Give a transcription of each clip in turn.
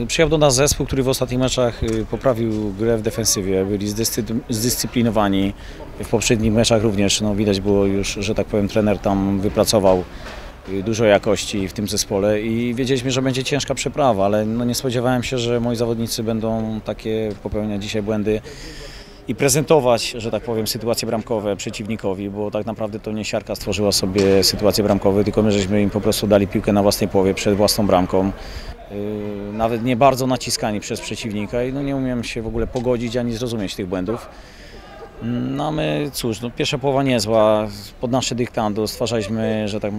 Przyjechał do nas zespół, który w ostatnich meczach poprawił grę w defensywie, byli zdyscyplinowani. W poprzednich meczach również widać było już, że tak powiem, trener tam wypracował dużo jakości w tym zespole i wiedzieliśmy, że będzie ciężka przeprawa, ale nie spodziewałem się, że moi zawodnicy będą takie popełniać dzisiaj błędy i prezentować, że tak powiem, sytuacje bramkowe przeciwnikowi, bo tak naprawdę to nie siarka stworzyła sobie sytuacje bramkowe, tylko my żeśmy im po prostu dali piłkę na własnej połowie przed własną bramką. Nawet nie bardzo naciskani przez przeciwnika i nie umiem się w ogóle pogodzić ani zrozumieć tych błędów. No my cóż, pierwsza połowa niezła, pod nasze dyktando stwarzaliśmy, że tak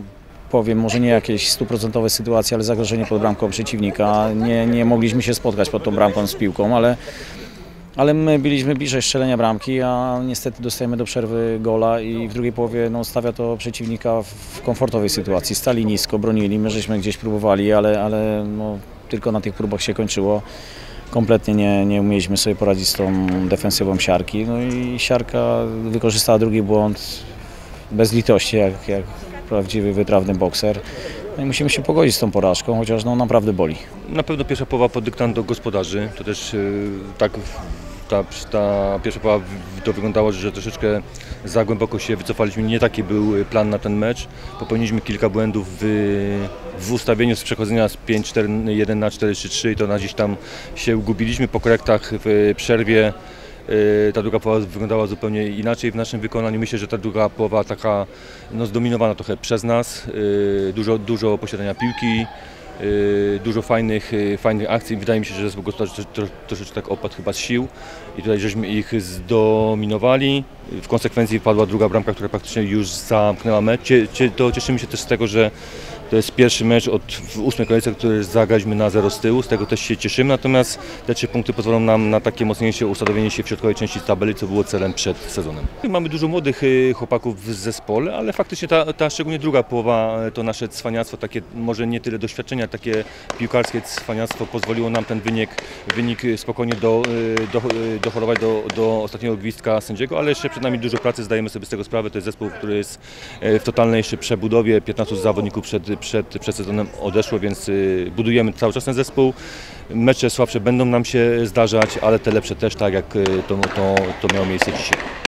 powiem, może nie jakieś 100% sytuacje, ale zagrożenie pod bramką przeciwnika. Nie mogliśmy się spotkać pod tą bramką z piłką, ale my byliśmy bliżej strzelenia bramki, a niestety dostajemy do przerwy gola i w drugiej połowie stawia to przeciwnika w komfortowej sytuacji. Stali nisko, bronili, my żeśmy gdzieś próbowali, ale tylko na tych próbach się kończyło. Kompletnie nie umieliśmy sobie poradzić z tą defensywą siarki. No i siarka wykorzystała drugi błąd bez litości, jak prawdziwy, wytrawny bokser. No i musimy się pogodzić z tą porażką, chociaż naprawdę boli. Na pewno pierwsza połowa pod dyktando gospodarzy, to też tak ta pierwsza połowa to wyglądało, że troszeczkę za głęboko się wycofaliśmy. Nie taki był plan na ten mecz. Popełniliśmy kilka błędów w ustawieniu z przechodzenia z 5-4-1 na 4-3-3 i to gdzieś tam się ugubiliśmy. Po korektach w przerwie ta druga połowa wyglądała zupełnie inaczej w naszym wykonaniu. Myślę, że ta druga połowa taka zdominowana trochę przez nas. Dużo posiadania piłki. Dużo fajnych akcji. Wydaje mi się, że zespół gospodarzy troszeczkę tak opadł chyba z sił i tutaj żeśmy ich zdominowali. W konsekwencji padła druga bramka, która praktycznie już zamknęła mecz. Cieszymy się też z tego, że to jest pierwszy mecz w 8. kolejce, który zagraliśmy na 0 z tyłu, z tego też się cieszymy, natomiast te 3 punkty pozwolą nam na takie mocniejsze ustawienie się w środkowej części tabeli, co było celem przed sezonem. Mamy dużo młodych chłopaków w zespole, ale faktycznie ta szczególnie druga połowa, to nasze cwaniactwo, takie może nie tyle doświadczenia, takie piłkarskie cwaniactwo pozwoliło nam ten wynik spokojnie dochorować do ostatniego gwizdka sędziego, ale jeszcze przed nami dużo pracy, zdajemy sobie z tego sprawę. To jest zespół, który jest w totalnej jeszcze przebudowie, 15 zawodników przed sezonem odeszło, więc budujemy cały czas ten zespół. Mecze słabsze będą nam się zdarzać, ale te lepsze też, tak jak to miało miejsce dzisiaj.